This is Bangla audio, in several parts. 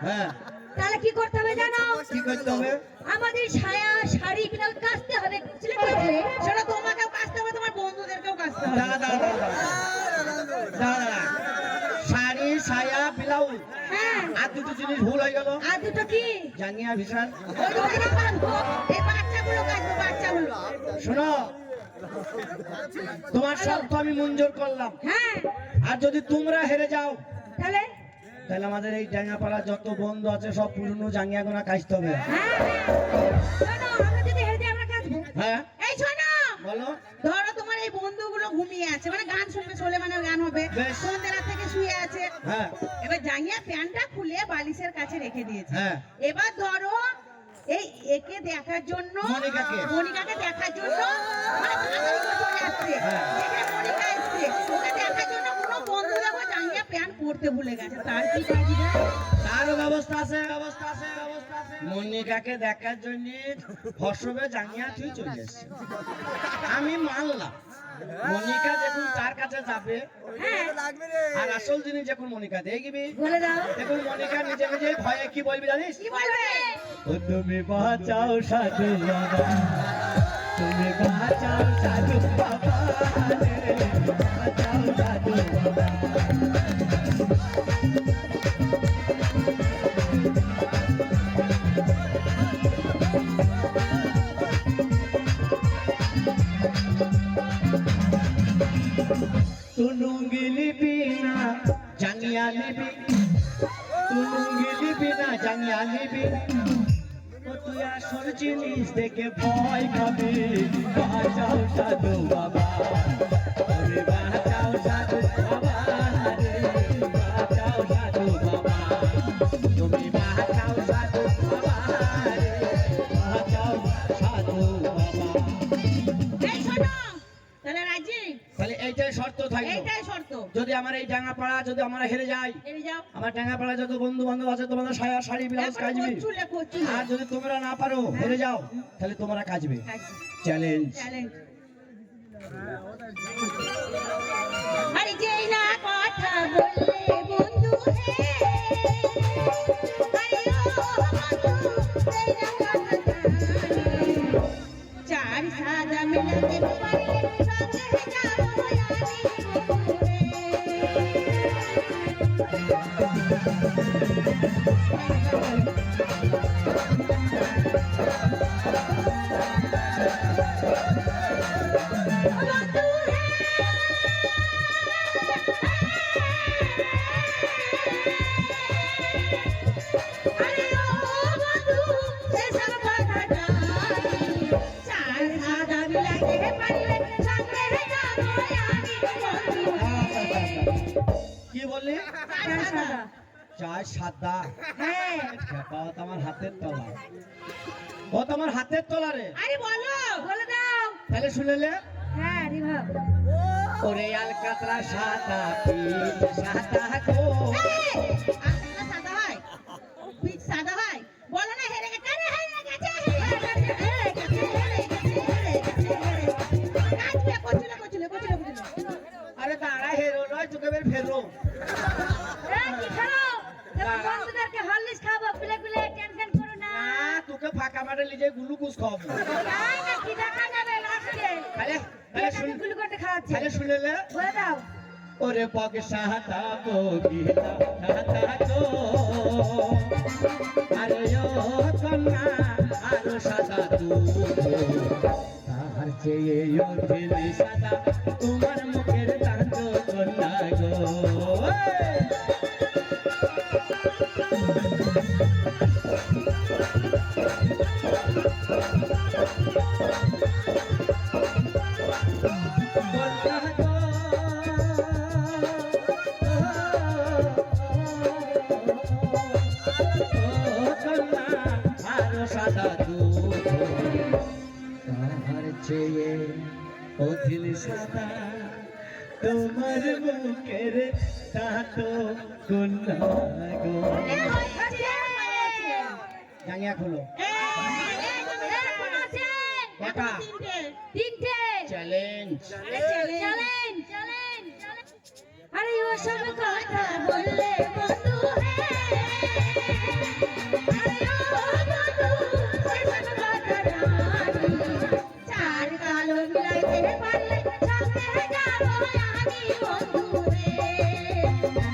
হ্যাঁ তাহলে কি করতে হবে জানো? কি করতে হবে? আমাদের সায়া শাড়ি ব্লাউজ কাচতে হবে। বুঝলে বুঝলে? সেটা তোমাকেও কাচতে হবে, তোমার বন্ধুদেরকেও কাচতে হবে। দাঁড়া দাঁড়া দাঁড়া, শাড়ি সায়া ব্লাউজ হ্যাঁ। আর দুটো জিনিস ভুল হয়ে গেল। আর দুটো কি? জাঙ্গিয়া ভিশান। ওই দুটো জিনিস কাচবো। এই বাচ্চাগুলো কাচবো, বাচ্চাগুলো। শোনো, তোমার শর্ত আমি মঞ্জুর করলাম। হ্যাঁ। আর যদি তোমরা হেরে যাও তাহলে তাহলে আমাদের এই জাঙ্গাপাড়া যত বন্ধু আছে সব পুরনো জাঙ্গিয়া গোনা কাচতে হবে। হ্যাঁ। শোনো, আমরা যদি হেরে যাই আমরা কাচবো। হ্যাঁ এই শোনো, বলো। ধরো তোমার এই বন্ধুগুলো ঘুমিয়ে আছে, মানে গান শুনবে, ছোলে মানে গান হবে, বেশ। সন্ধ্যে রাত থেকে শুয়ে আছে। হ্যাঁ এবার জাঙ্গিয়া প্যান্টটা খুলে বালিশের কাছে রেখে দিয়েছে। হ্যাঁ এবার ধরো এই একে দেখার জন্য, মনিকাকে। মনিকাকে দেখার জন্য, মানে ভাগাভাগি করে চলে আসছে। হ্যাঁ। যেখানে মনিকা এসছে, ওকে দেখার জন্য কোনো বন্ধু দেখো জাঙ্গিয়া প্যান্ট পরতে ভুলে গেছে, তার কি কাজে? তারও ব্যবস্থা আছে, ব্যবস্থা আছে, ব্যবস্থা আছে। মনিকাকে দেখার জন্য ফসবে জাঙ্গিয়া তুই চলে এসছে, আমি মানলাম। মনিকা যখন তার কাছে যাবে, আর আসল জিনিস যখন মনিকা দেখবি, বলে দাও। দেখুন মনিকা নিজে নিজে ভয়ে কি বলবি জানিস? কি বলবে? ও তুমি বাঁচাও সাধু বাবা, তুমি বাঁচাও সাধু বাবা রে, বাঁচাও সাধু বাবা। তুনুঙ্গিলি বিনা জাঙ্গিয়া লিবি, তুনুঙ্গিলি বিনা জাঙ্গিয়া লিবি, ও তুই আসল জিনিস দেখে ভয় খাবি। বাঁচাও সাধু বাবা, ওরে বাঁচাও সাধু বাবা রে, বাঁচাও সাধু বাবা, তুমি বাঁচাও সাধু বাবা রে, বাঁচাও সাধু বাবা। এই শোনো, তাহলে রাজি? তাহলে এইটাই শর্ত থাকবে। এইটাই শর্ত। যদি আমার এই ডাঙ্গাপাড়া যদি আমরা হেরে যাই, হেরে যাও। আমার ডাঙ্গাপাড়া যত বন্ধু বান্ধব আছে তোমাদের সায়া শাড়ি ব্লাউজ এখন কাচবে। করছুলে, করছুলে। আর যদি তোমরা না পারো হেরে যাও তাহলে তোমরা কাচবে। কাচবে। চ্যালেঞ্জ। চ্যালেঞ্জ। আরে যেই না কথা বললে বন্ধু হে, আরে ও বন্ধু, যেই না কথা জানে, চার সাদা মিলাতে পারলে সঙ্গে যাবো আমি বন্ধু রে। আরে ও বন্ধু, সেসব কথা জানি, চার সাদা মিলাতে পারলে সঙ্গে যাবো আমি বন্ধু রে। কি বললি? চার সাদা। চার সাদা। হ্যাঁ। খেপা, ও তোমার হাতের তলা, ও তোমার হাতের তলা রে। আরে বলো, বলে দাও। তাহলে শুনেলে? হ্যাঁ রিভাব। ওরে আলকাতরা সাদা পিঠ সাদা গো, এই, আজকে সাদা হয়, পিচ সাদা হয়। বলো না হেরে গেছে, আরে হেরে গেছে, হেরে গেছে, হেরে গেছে, হেরে গেছে, হেরে গেছে, হেরে গেছে। নাচবে, কচুলে, কচুলে, কচুলে, কচুলে। আরে দাঁড়া, হেরো নয়, তোকে বের ফেরো। এই কি খাও? বন্ধুদেরকে হরলিক্স খাবো, পিলে পিলে টেনশন করো না। না, তোকে ফাঁকা মাঠে নিজে গ্লুকোজ খাওয়াবো। তাই না, কি দেখা যাবে লাস্টে? তাহলে আমি গুলি করতে খাওয়াচ্ছি। তাহলে শুনেলে? বলে দাও। ওরে পগ সাদা বগিতা সাদা গো, আরে ও কন্যা আরো সাদা দুধ, তাহার চেয়ে উঠিলি সাদা তোমার মুখের দাঁত কন্যা গো। সাদা দুধ তাহার চেয়ে অধিল সাদা তোমার মুখের দাঁত কন্যা গো। জাঙ্গিয়া খোলো। কটা? তিনটে। চ্যালেঞ্জ। Challenge, challenge, challenge. আরে ও সব কথা বললে বন্ধু হে,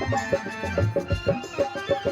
আস্তে আস্তে আস্তে।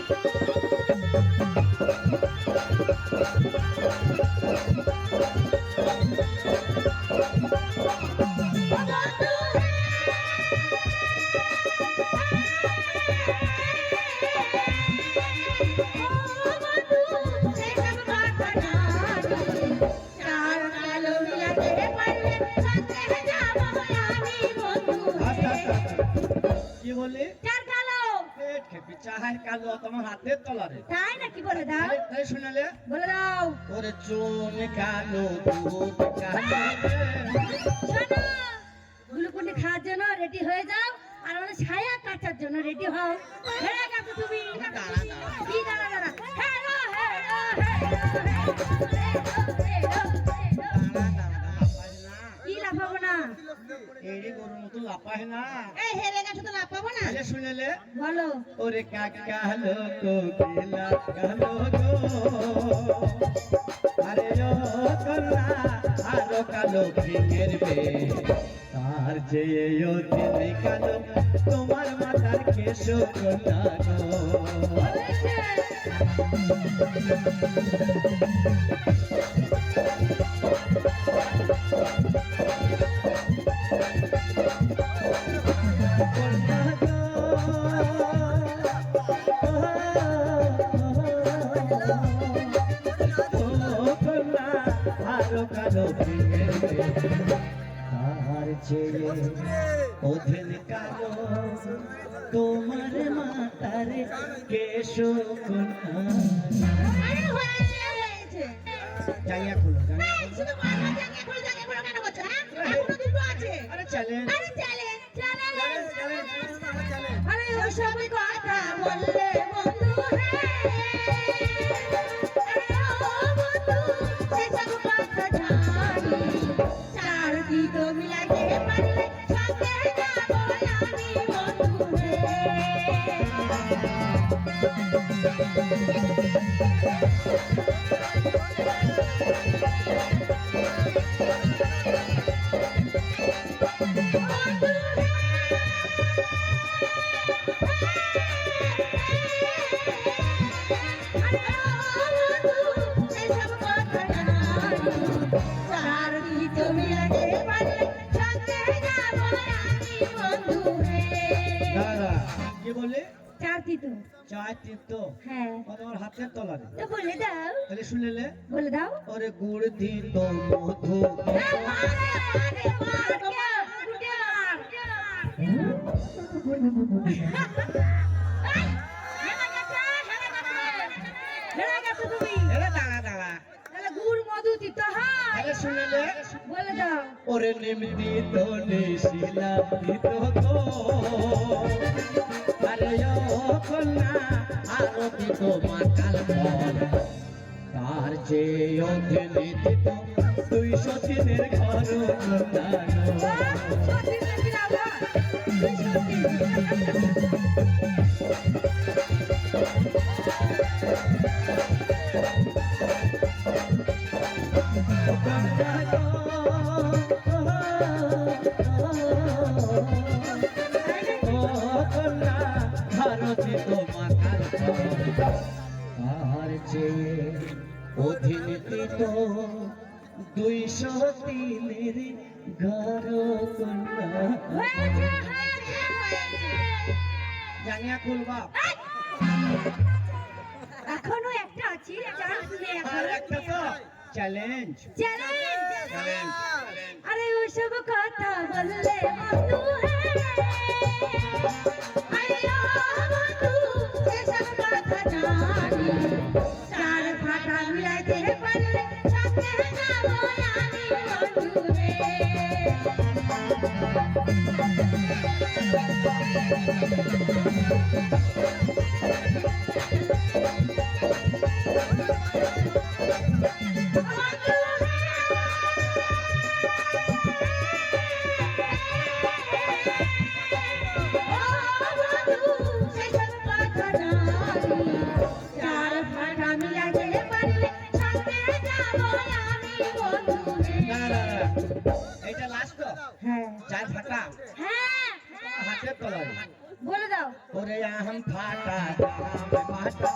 কি বললি? চার কালো পেট খেপি চাহাই কালো তোমার হাতের তলারে। তাই নাকি বলে দাও তাই শুনেলে? বলে দাও ওরে চুন কালো দুধ কালো রে। শোনো গ্লুকন্ডি খাওয়ার জন্য রেডি হয়ে যাও আর আমাদের ছায়া কাটার জন্য রেডি হও হ্যাঁ কাটু তুমি দাঁড়া, দাঁড়া। কি দাঁড়া দাঁড়া হ্যালো হ্যালো হ্যালো দাঁড়া, দাঁড়া, লাফাই না। কি লাফাবো না এড়ি গরুর মতো লাফাই না। এই হেরে গেছো তো লাভ পাবো না তাহলে শুনেলে? বলো ওরে কাকালো কোকিলা কালো গো আরে ও কন্যা আরো কালো ভিঙের বে তার যে ও দিনে কালো তোমার মাথার কেশো কন্যা গো কন্যা গো ও কন্যা আরো কালো ভিঙের বে তার চেয়ে অধীন কালো তোমার মাতার কেশো কন্যা আরে হয়েছে জাঙ্গিয়া খুলো জাঙ্গিয়া এই, শুধু বলো জায়গা করে কেন করছো হ্যাঁ এখনো দুটো আছে আরে চ্যালেঞ্জ আরে চ্যালেঞ্জ চ্যালেঞ্জ আরে ওসব কথা বললে বন্ধু আরে ও বন্ধু সেসব কথা জানি চার দিত মিলাইতে পারলে সাথে যাবো আমি বন্ধু সেসব কথা জানি চার দিত মিলাইতে পারলে সাথে যাবো আমি বন্ধু দাদা কি বলে চার তিতো চার তীর্থ হ্যাঁ তোমার হাতের তলারে তো বলে দাও তাহলে শুনেলে বলে দাও ওরে গুড় দিত মধু এরে দাঁড়া দাঁড়া তাহলে শুনেলে বলে দাও ওরে নিম দিত নিশিলা দিত গো আরে ও কন্যা আরো দিত মাতাল ফল তার যে অধীনে দিত 200 দিনের ঘর কন্যা ভারতী তোমার আর যে অধীনতি তো 200 দিনের ঘর কন্যা জানিয়া খুলবা এখনো একটা আছে আর একটা তো চ্যালেঞ্জ চ্যালেঞ্জ আরে ওসব কথা বললে বন্ধু আরে ও বন্ধু সেসব কথা জানি চার ফাটা মিলাইতে পারলে সাথে যাবো আমি বন্ধু সেসব কথা জানি চার ফাটা মিলাইতে পারলে সাথে যাবো আমি বন্ধু এটা লাস্ট তো হ্যাঁ চার ফাটা হ্যাঁ হাতের তলারে বলে দাও ওরে আম ফাটা আম ফাটা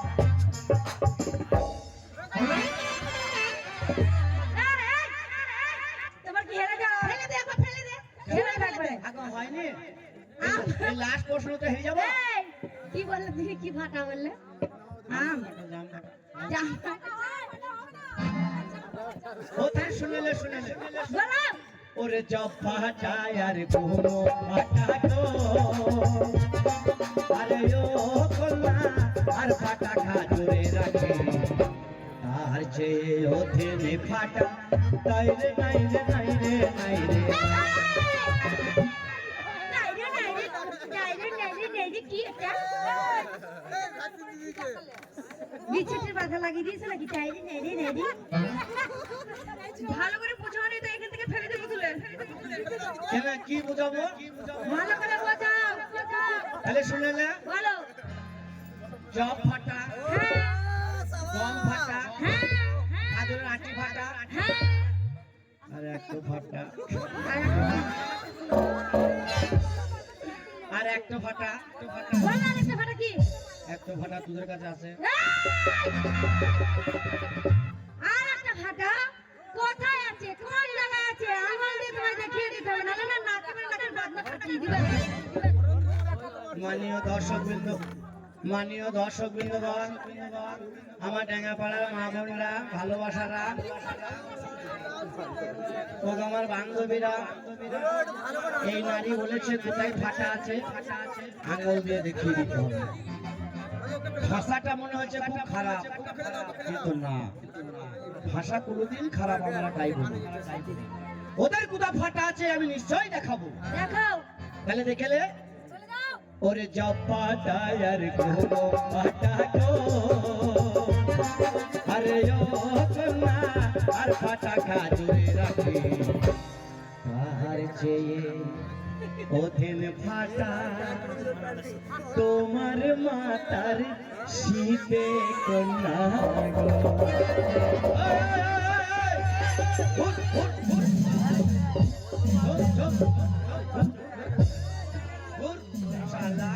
তোমার কি হেরে যাও? ফেলে দে এখন, ফেলে দে। হেরে থাকবে। এখন হয়নি এই লাস্ট প্রশ্ন তো হেরে যাবো এই, কি বললে তুমি? কি ফাটা বললে? আম জাম। কোথায় শুনেলে বলো। ওরে জব ফাটায় আর কোনো ফাটাটো আরে ও কন্যা আর ফাটা খাজুরে রাখে তার চেয়ে ওঠেনে ফাটা তাই রে নাই রে নাই রে নাই রে কি এটা? বিছুটির বাধা লাগিয়ে দিয়েছে নাকি? টাইরি নাইরি নাইরি। ভালো করে বুঝাও নি তো এখান থেকে ফেলে দেবো তুলে। কেন কি বুঝাবো ভালো করে বোঝাও। তাহলে শুনেলে বলো। জব ফাটা হ্যাঁ গম ফাটা হ্যাঁ খাজুরের আটি ফাটা হ্যাঁ। আর একটু ফাটা আর একটু ফাটা বলো আরেকটা ফাটা কি? একটু ফাটা তোদের কাছে আছে আর একটা ফাটা কোথায় আছে? কোন জায়গায় আছে? আঙুল দিয়ে তোমায় দেখিয়ে দিতে হবে, নাহলে না নাকে মেরে নাকের বাদনা ফাটিয়ে দিবে। মানীয় দর্শক বৃন্দগণ আমার ডেঙ্গাপাড়ার মা বোনরা ভালোবাসারা ও আমার বান্ধবীরা এই নারী বলেছে কোথায় ফাটা আছে আঙুল দিয়ে দেখিয়ে দিতে হবে ভাষাটা মনে হচ্ছে খুব খারাপ কিন্তু না ভাষা কোনোদিন খারাপ আমরা তাই বলি ওদের কোথায় ফাটা আছে আমি নিশ্চয়ই দেখাবো দেখাও। তাহলে দেখেলে চলে যাও। ওরে জপাটায় আর কোনো ফাটাটো আরে ও কন্যা আর ফাটা খাজুরে রাখে তার চেয়ে ওঠেন ফাটা তোমার মাতার শীতে কন্যা গো। এই, উঠ, উঠ, উঠ। চল, চল, চল। উঠ, শালা।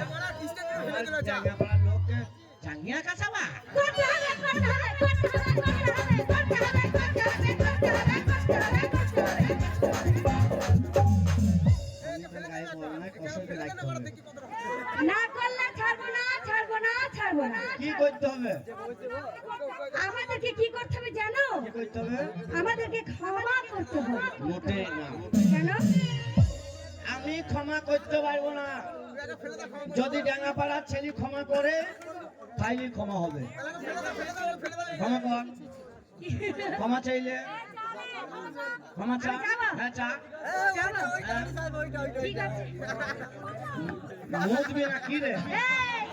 আমার জাঙ্গিয়াপাড়ার লোককে জাঙ্গিয়া কাছাবা করতে হবে, করতে হবে, করতে হবে, করতে হবে, করতে হবে, করতে হবে, করতে হবে, করতে হবে, করতে হবে। গায়ে বল না কষ্টকে রাখতে হবে না করলে ছাড়বো না, ছাড়বো না, ছাড়বো না। কি করতে হবে আমাদেরকে কি করতে হবে জানো? কি করতে হবে আমাদেরকে ক্ষমা করতে হবে। মোটে না কেন? আমি ক্ষমা করতে পারবো না যদি ডাঙ্গাপাড়ার ছেলে ক্ষমা করে তাইলে ক্ষমা হবে ক্ষমা কর ক্ষমা চাইলে ক্ষমা চা হ্যাঁ চা যাবো? ঠিক আছে। মুখবি না কি রে এই,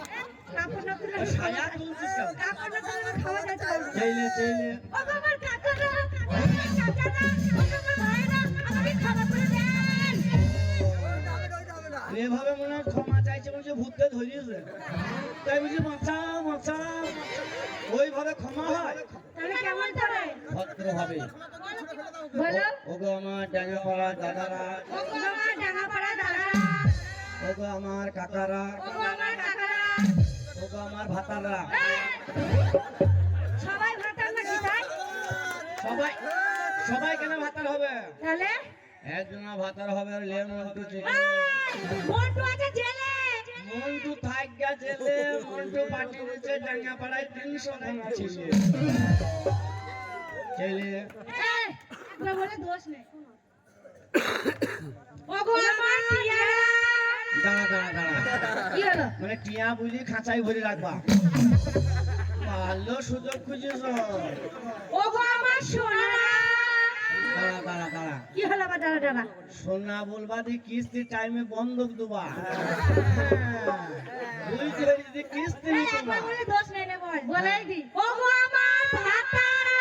কাপড় না তুলে সায়া তুলছিস কেন? কাপড় না তুলে খাওয়া যাচ্ছে না। চাইলে চাইলে ও বাবার কাকারা, ও আমার চাচারা, ও আমার ভাইরা, আমাকে ক্ষমা করে দেন। এভাবে মনে হয় ক্ষমা চাইছে বলছে ভূতকে ধরিয়েছে তাই বলছি বাঁচাও বাঁচাও ওইভাবে ক্ষমা হয় তাহলে কেমন করে? ভদ্র হবে বলো। ওগো আমার ডাঙ্গাপাড়া দাদারা ও আমার ডাঙাপাড়া দাদারা, ওগো আমার কাকারা ও আমার কাকারা, ওগো আমার ভাতারা এই, সবাই ভাতার নাকি তাই? সবাই সবাই কেন ভাতার হবে তাহলে একজনা ভাতার হবে আর লে মন্টু ছিল মন্টু আছে জেলে। মন্টু থাক গেছে লে মন্টু পাঠিয়ে দিচ্ছে ডাঙ্গাপাড়ায় 300 খানা ছিল ছেলে এই, একবার বলে দোষ নেই। ওগো আমার টিয়ারা। দাঁড়া দাঁড়া দাঁড়া কি হলো? মানে টিয়া বুঝি খাঁচাই ভরে রাখবা ভালো সুযোগ খুঁজেছ ওগো আমার সোনারা। দাঁড়া দাঁড়া দাঁড়া কি হলো আবার দাঁড়া দাঁড়া? সোনা বলবা দি কিস্তি টাইমে বন্ধক দেবা বুঝতে পারি যদি কিস্তি এই, নিতে একবার বলে দোষ নেই রে বল। বলেই দি। ওগো আমার ভাতারা।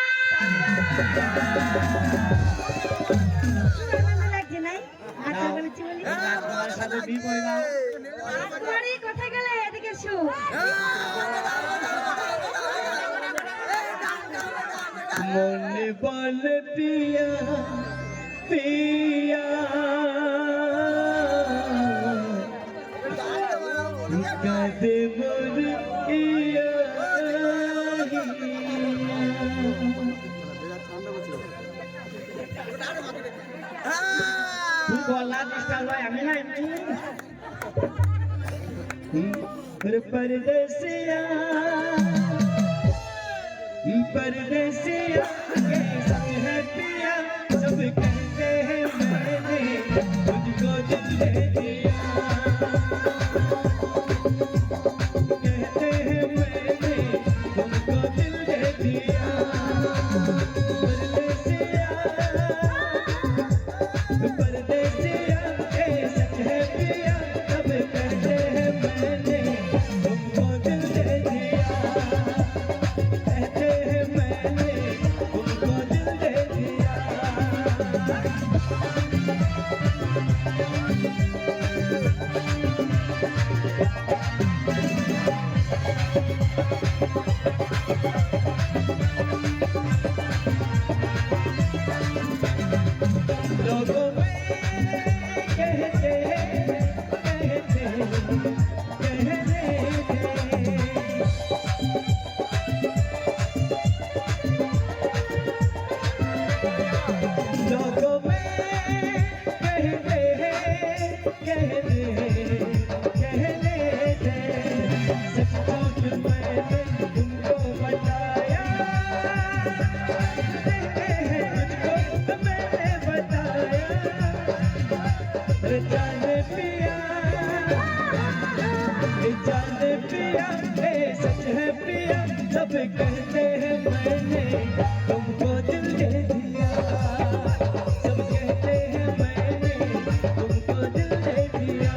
আনন্দ লাগছে নাই? ভাতার বলেছি বলি। তোমার সাথে বি করে দাও রাজকুমারী কোথায় গেলে? এদিকে এসো। মনে বল পিয়া পিয়া কাঁদে মোর ইয়া তুই গলা ডিস্টার্ব হয় আমি না এমনি परदेसिया परदेसिया ये सच है पिया सब कहते हैं मैंने तुझको दिल दे दिया कहते हैं मैंने तुमको दिल दे दिया परदेसिया ये सच है पिया सब कहते हैं मैंने तुमको दिल दे दिया कहते हैं मैंने तुमको दिल दे दिया लोगों में कहते लोगों में कहने थे सच झूठ मैंने तुमको बताया कहते हैं तुझको मैंने बताया जाने पिया ए सच है पिया सब कहते हैं मैंने तुमको दिल दे दिया सब कहते हैं मैंने तुमको दिल दे दिया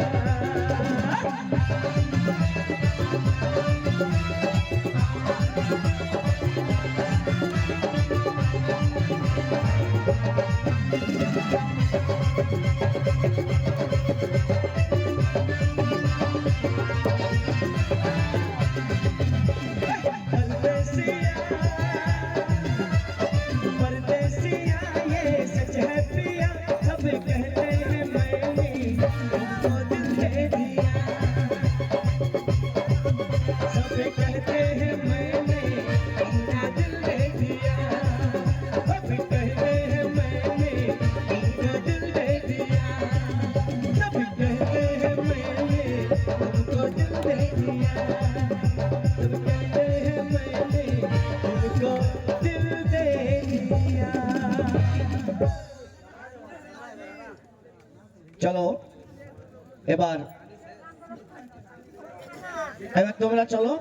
परदेसिया ये सच है पिया सब कहते हैं मैंने तुमको दिल दे दिया सब कहते हैं मैंने तुमको दिल दे दिया सब कहते हैं मैंने तुमको दिल दे दिया सब कहते हैं मैंने तुमको दिल दे दिया सब कहते हैं मैंने तुमको दिल दे दिया চলো এবার তোমরা চলো